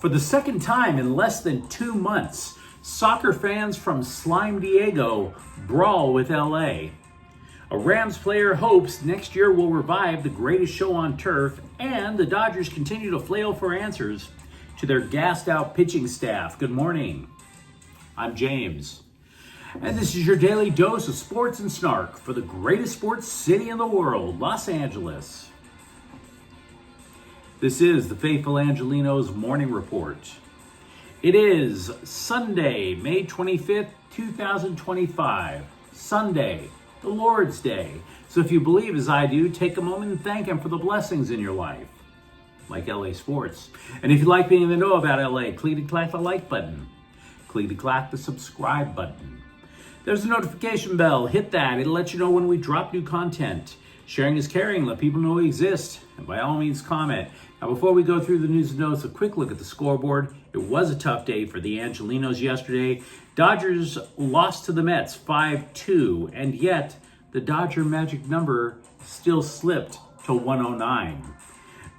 For the second time in less than 2 months, soccer fans from Slime Diego brawl with LA. A Rams player hopes next year will revive the greatest show on turf, and the Dodgers continue to flail for answers to their gassed out pitching staff. Good morning. I'm James, and this is your daily dose of sports and snark for the greatest sports city in the world, Los Angeles. This is the faithful Angelenos morning report. It is Sunday, May 25th, 2025. Sunday, the Lord's Day. So if you believe as I do, take a moment and thank Him for the blessings in your life, like LA sports. And if you like being in the know about LA, click and clack the like button. Click and clack the subscribe button. There's a notification bell. Hit that. It'll let you know when we drop new content. Sharing is caring. Let people know we exist. And by all means, comment. Now, before we go through the news and notes, a quick look at the scoreboard. It was a tough day for the Angelenos yesterday. Dodgers lost to the Mets 5-2, and yet the Dodger magic number still slipped to 109.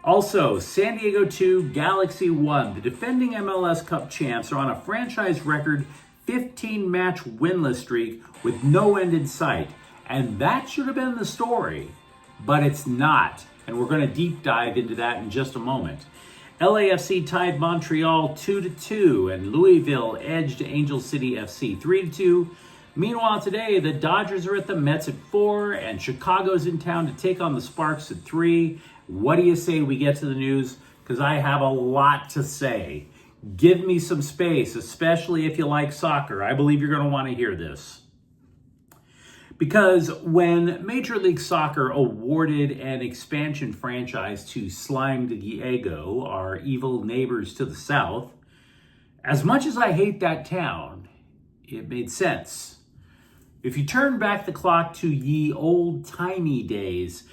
Also, San Diego 2, Galaxy 1. The defending MLS Cup champs are on a franchise record 15-match winless streak with no end in sight. And that should have been the story, but it's not. And we're going to deep dive into that in just a moment. LAFC tied Montreal 2-2, and Louisville edged Angel City FC 3-2. Meanwhile, today, the Dodgers are at the Mets at 4, and Chicago's in town to take on the Sparks at 3. What do you say we get to the news? Because I have a lot to say. Give me some space, especially if you like soccer. I believe you're going to want to hear this. Because when Major League Soccer awarded an expansion franchise to Slime Diego, our evil neighbors to the south, as much as I hate that town, it made sense. If you turn back the clock to ye old-timey days,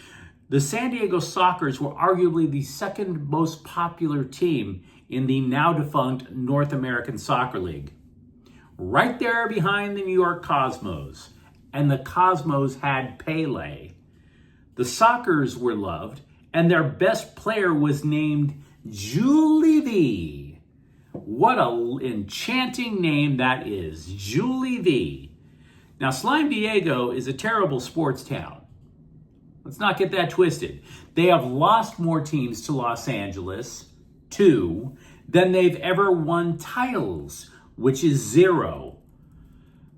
the San Diego Sockers were arguably the second most popular team in the now-defunct North American Soccer League. Right there behind the New York Cosmos. And the Cosmos had Pele. The Sockers were loved, and their best player was named Julie V. What an enchanting name that is, Julie V. Now, Slime Diego is a terrible sports town. Let's not get that twisted. They have lost more teams to Los Angeles, 2, than they've ever won titles, which is 0.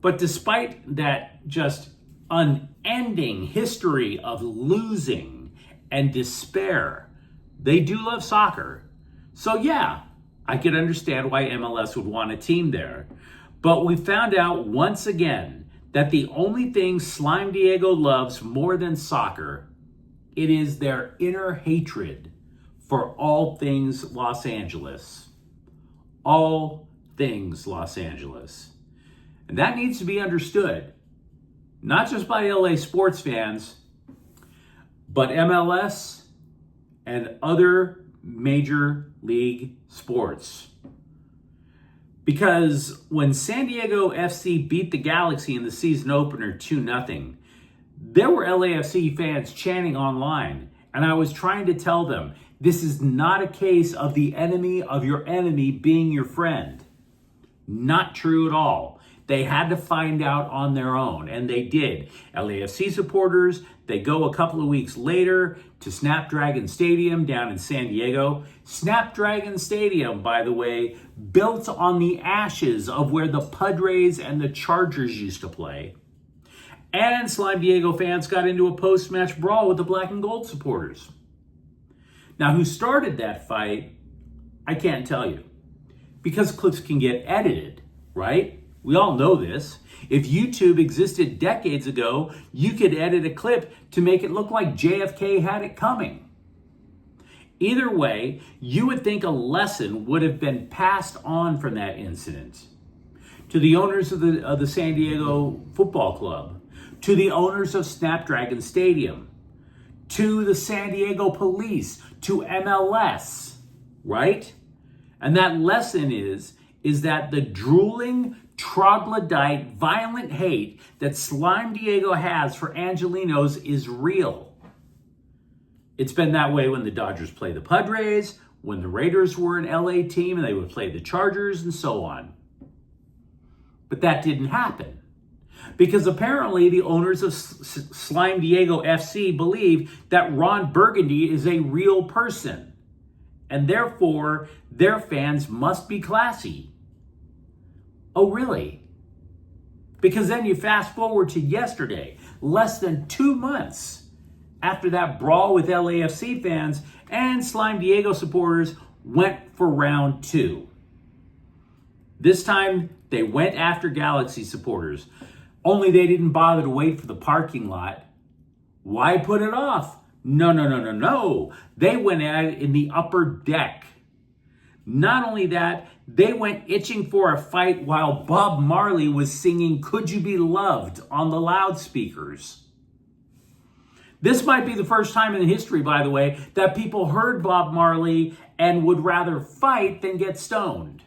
But despite that just unending history of losing and despair, they do love soccer. So yeah, I could understand why MLS would want a team there. But we found out once again that the only thing Slime Diego loves more than soccer, it is their inner hatred for all things Los Angeles. All things Los Angeles. And that needs to be understood, not just by LA sports fans, but MLS and other major league sports. Because when San Diego FC beat the Galaxy in the season opener 2-0, there were LAFC fans chanting online, and I was trying to tell them, this is not a case of the enemy of your enemy being your friend. Not true at all. They had to find out on their own, and they did. LAFC supporters, they go a couple of weeks later to Snapdragon Stadium down in San Diego. Snapdragon Stadium, by the way, built on the ashes of where the Padres and the Chargers used to play. And Slime Diego fans got into a post-match brawl with the black and gold supporters. Now, who started that fight, I can't tell you. Because clips can get edited, right? We all know this. If YouTube existed decades ago, you could edit a clip to make it look like JFK had it coming. Either way, you would think a lesson would have been passed on from that incident. To the owners of the San Diego Football Club, to the owners of Snapdragon Stadium, to the San Diego Police, to MLS, right? And that lesson is that the drooling, troglodyte, violent hate that Slime Diego has for Angelenos is real. It's been that way when the Dodgers play the Padres, when the Raiders were an LA team and they would play the Chargers and so on. But that didn't happen. Because apparently the owners of Slime Diego FC believe that Ron Burgundy is a real person. And therefore, their fans must be classy. Oh, really? Because then you fast forward to yesterday, less than 2 months after that brawl with LAFC fans, and Slime Diego supporters went for round 2. This time, they went after Galaxy supporters. Only they didn't bother to wait for the parking lot. Why put it off? No. They went at it in the upper deck. Not only that, they went itching for a fight while Bob Marley was singing "Could You Be Loved" on the loudspeakers. This might be the first time in history, by the way, that people heard Bob Marley and would rather fight than get stoned.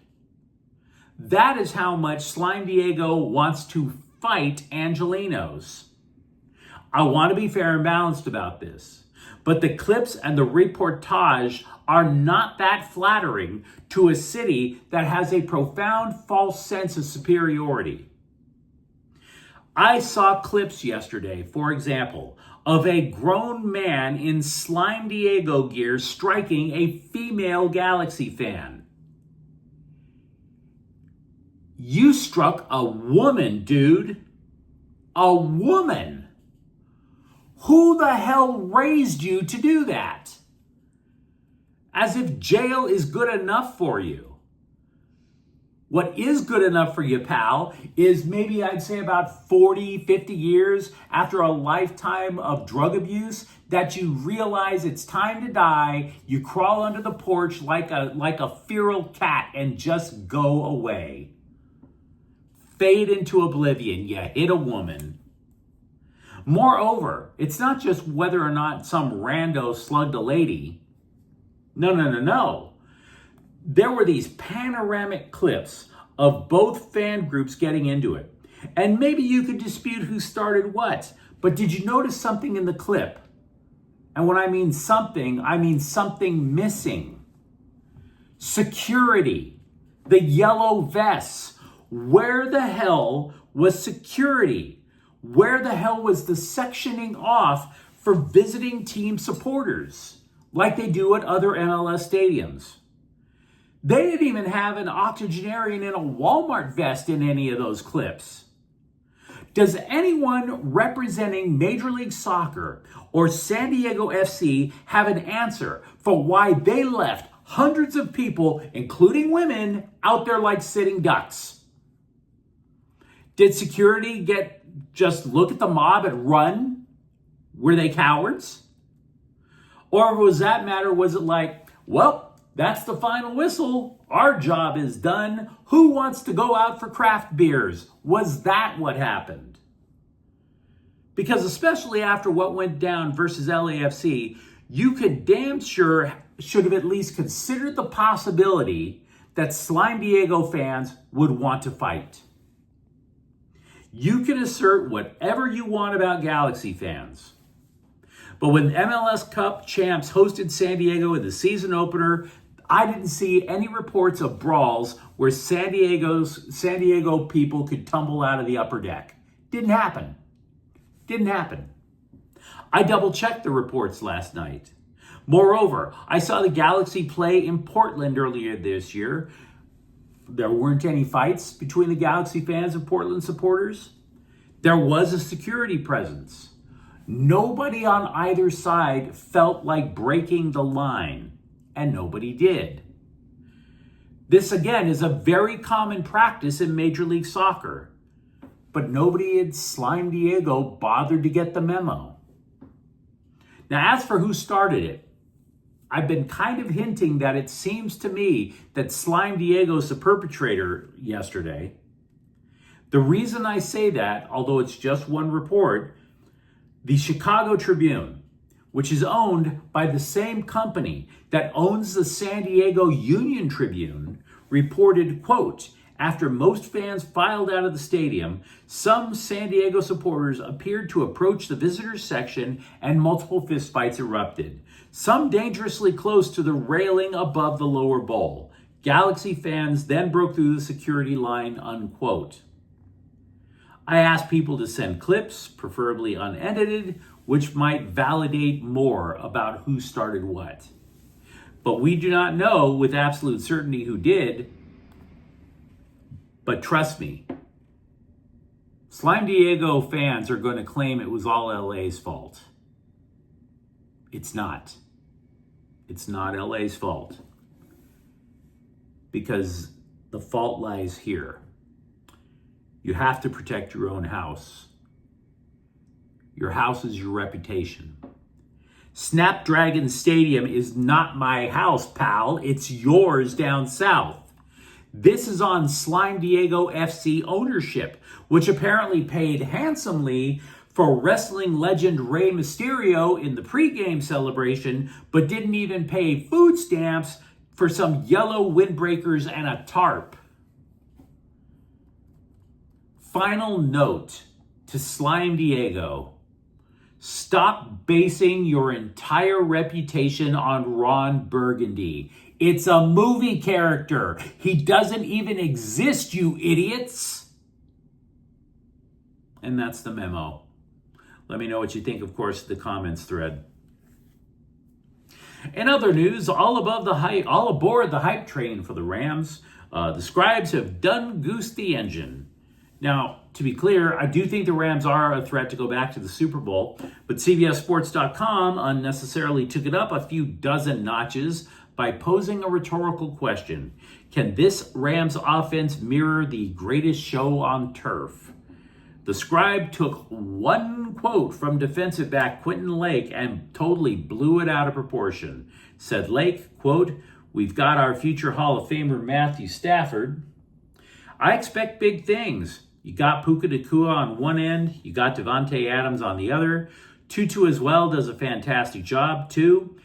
That is how much Slime Diego wants to fight Angelenos. I want to be fair and balanced about this, but the clips and the reportage are not that flattering to a city that has a profound false sense of superiority. I saw clips yesterday, for example, of a grown man in Slime Diego gear striking a female Galaxy fan. You struck a woman, dude. A woman. Who the hell raised you to do that? As if jail is good enough for you. What is good enough for you, pal, is maybe I'd say about 40, 50 years after a lifetime of drug abuse that you realize it's time to die, you crawl under the porch like a feral cat and just go away. Fade into oblivion, you hit a woman. Moreover, it's not just whether or not some rando slugged a lady. No. There were these panoramic clips of both fan groups getting into it. And maybe you could dispute who started what, but did you notice something in the clip? And when I mean something missing. Security. The yellow vests. Where the hell was security? Where the hell was the sectioning off for visiting team supporters, like they do at other MLS stadiums? They didn't even have an octogenarian in a Walmart vest in any of those clips. Does anyone representing Major League Soccer or San Diego FC have an answer for why they left hundreds of people, including women, out there like sitting ducks? Did security just look at the mob and run? Were they cowards? Or was it like, well, that's the final whistle. Our job is done. Who wants to go out for craft beers? Was that what happened? Because especially after what went down versus LAFC, you could damn sure should have at least considered the possibility that Slime Diego fans would want to fight. You can assert whatever you want about Galaxy fans. But when MLS Cup champs hosted San Diego in the season opener, I didn't see any reports of brawls where San Diego people could tumble out of the upper deck. Didn't happen. I double-checked the reports last night. Moreover, I saw the Galaxy play in Portland earlier this year. There weren't any fights between the Galaxy fans and Portland supporters. There was a security presence. Nobody on either side felt like breaking the line, and nobody did. This, again, is a very common practice in Major League Soccer, but nobody at Slime Diego bothered to get the memo. Now, as for who started it, I've been kind of hinting that it seems to me that Slime Diego's the perpetrator yesterday. The reason I say that, although it's just one report, the Chicago Tribune, which is owned by the same company that owns the San Diego Union Tribune, reported, quote, after most fans filed out of the stadium, some San Diego supporters appeared to approach the visitors section and multiple fistfights erupted. some dangerously close to the railing above the lower bowl. Galaxy fans then broke through the security line, unquote. I asked people to send clips, preferably unedited, which might validate more about who started what. But we do not know with absolute certainty who did. But trust me, Slime Diego fans are going to claim it was all LA's fault. It's not. It's not LA's fault. Because the fault lies here. You have to protect your own house. Your house is your reputation. Snapdragon Stadium is not my house, pal. It's yours down south. This is on Slime Diego FC ownership, which apparently paid handsomely for wrestling legend Rey Mysterio in the pregame celebration, but didn't even pay food stamps for some yellow windbreakers and a tarp. Final note to Slime Diego. Stop basing your entire reputation on Ron Burgundy. It's a movie character. He doesn't even exist, you idiots. And that's the memo. Let me know what you think, of course, in the comments thread. In other news, all aboard the hype train for the Rams. The scribes have done goose the engine. Now, to be clear, I do think the Rams are a threat to go back to the Super Bowl, but CBSSports.com unnecessarily took it up a few dozen notches by posing a rhetorical question. Can this Rams offense mirror the greatest show on turf? The scribe took one quote from defensive back Quentin Lake and totally blew it out of proportion. Said Lake, quote, "We've got our future Hall of Famer Matthew Stafford. I expect big things. You got Puka Nacua on one end. You got Devontae Adams on the other. Tutu as well does a fantastic job too.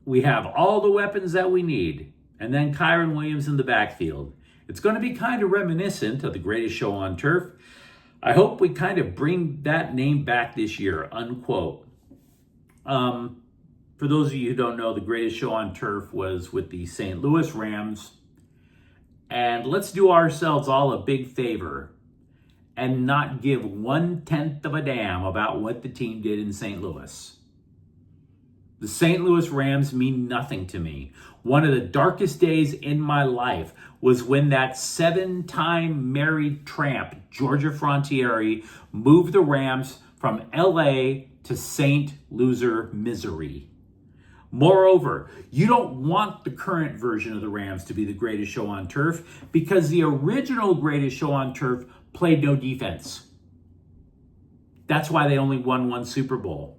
We have all the weapons that we need. And then Kyron Williams in the backfield. It's going to be kind of reminiscent of the greatest show on turf. I hope we kind of bring that name back this year," unquote. For those of you who don't know, the greatest show on turf was with the St. Louis Rams. And let's do ourselves all a big favor and not give 1/10 of a damn about what the team did in St. Louis. The St. Louis Rams mean nothing to me. One of the darkest days in my life was when that 7-time married tramp, Georgia Frontiere, moved the Rams from LA to St. Loser misery. Moreover, you don't want the current version of the Rams to be the greatest show on turf because the original greatest show on turf played no defense. That's why they only won one Super Bowl.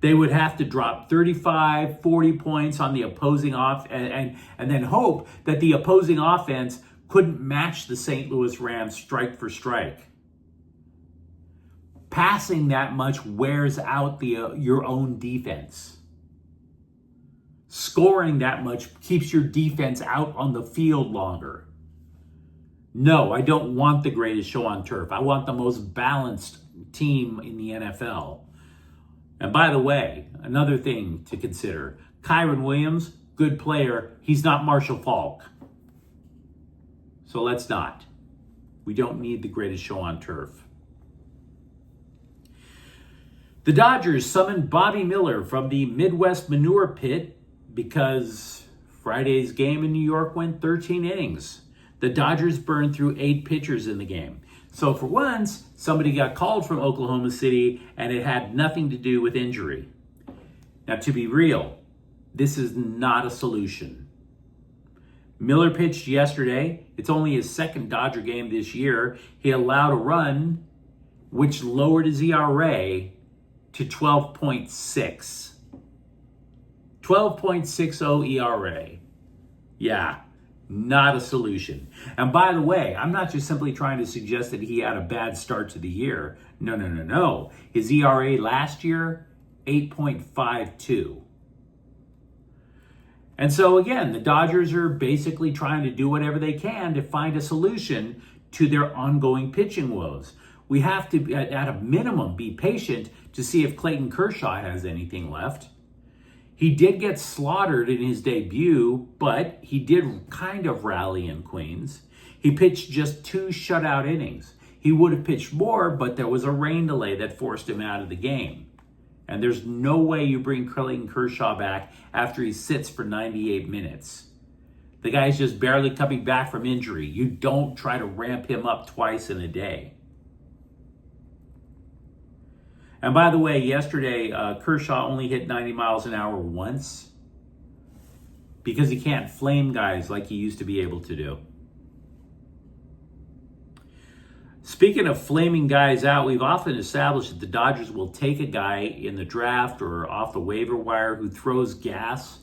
They would have to drop 35, 40 points on the opposing and then hope that the opposing offense couldn't match the St. Louis Rams strike for strike. Passing that much wears out your own defense. Scoring that much keeps your defense out on the field longer. No, I don't want the greatest show on turf. I want the most balanced team in the NFL. And by the way, another thing to consider, Kyron Williams, good player. He's not Marshall Faulk. So let's not. We don't need the greatest show on turf. The Dodgers summoned Bobby Miller from the Midwest Manure Pit because Friday's game in New York went 13 innings. The Dodgers burned through 8 pitchers in the game. So for once, somebody got called from Oklahoma City and it had nothing to do with injury. Now, to be real, this is not a solution. Miller pitched yesterday. It's only his second Dodger game this year. He allowed a run, which lowered his ERA to 12.6. 12.60 ERA. Yeah, not a solution. And by the way, I'm not just simply trying to suggest that he had a bad start to the year. No. His ERA last year, 8.52. And so again, the Dodgers are basically trying to do whatever they can to find a solution to their ongoing pitching woes. We have to, at a minimum, be patient to see if Clayton Kershaw has anything left. He did get slaughtered in his debut, but he did kind of rally in Queens. He pitched just 2 shutout innings. He would have pitched more, but there was a rain delay that forced him out of the game. And there's no way you bring Clayton Kershaw back after he sits for 98 minutes. The guy's just barely coming back from injury. You don't try to ramp him up twice in a day. And by the way, yesterday, Kershaw only hit 90 miles an hour once because he can't flame guys like he used to be able to do. Speaking of flaming guys out, we've often established that the Dodgers will take a guy in the draft or off the waiver wire who throws gas,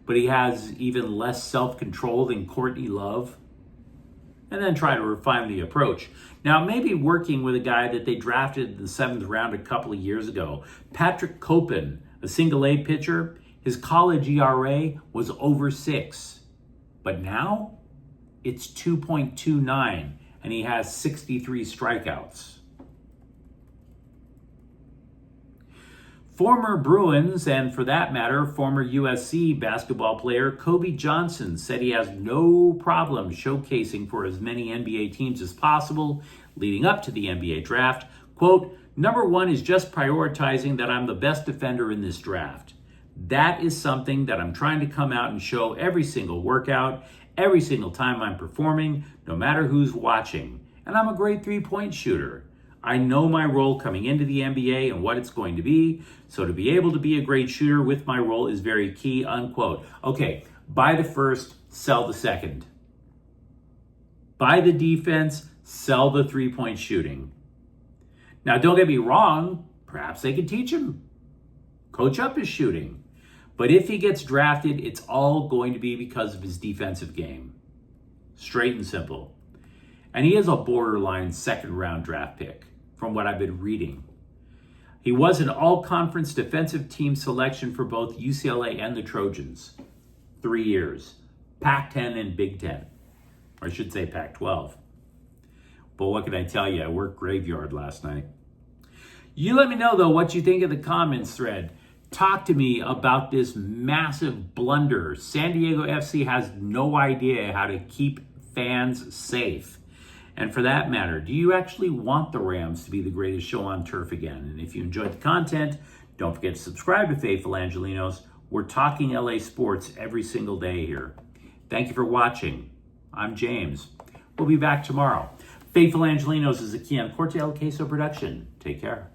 but he has even less self-control than Courtney Love, and then try to refine the approach. Now, maybe working with a guy that they drafted in the 7th round a couple of years ago, Patrick Copen, a single-A pitcher, his college ERA was over 6. But now, it's 2.29, and he has 63 strikeouts. Former Bruins, and for that matter, former USC basketball player Kobe Johnson said he has no problem showcasing for as many NBA teams as possible leading up to the NBA draft. Quote, "Number one is just prioritizing that I'm the best defender in this draft. That is something that I'm trying to come out and show every single workout, every single time I'm performing, no matter who's watching. And I'm a great three-point shooter. I know my role coming into the NBA and what it's going to be, so to be able to be a great shooter with my role is very key," unquote. Okay, buy the first, sell the second. Buy the defense, sell the three-point shooting. Now, don't get me wrong, perhaps they could teach him. Coach up his shooting. But if he gets drafted, it's all going to be because of his defensive game. Straight and simple. And he is a borderline 2nd-round draft pick, from what I've been reading. He was an all-conference defensive team selection for both UCLA and the Trojans. 3 years. Pac-10 and Big Ten. Or I should say Pac-12. But what can I tell you? I worked graveyard last night. You let me know, though, what you think of the comments thread. Talk to me about this massive blunder. San Diego FC has no idea how to keep fans safe. And for that matter, do you actually want the Rams to be the greatest show on turf again? And if you enjoyed the content, don't forget to subscribe to Faithful Angelenos. We're talking LA sports every single day here. Thank you for watching. I'm James. We'll be back tomorrow. Faithful Angelenos is a Kian Corte El Queso production. Take care.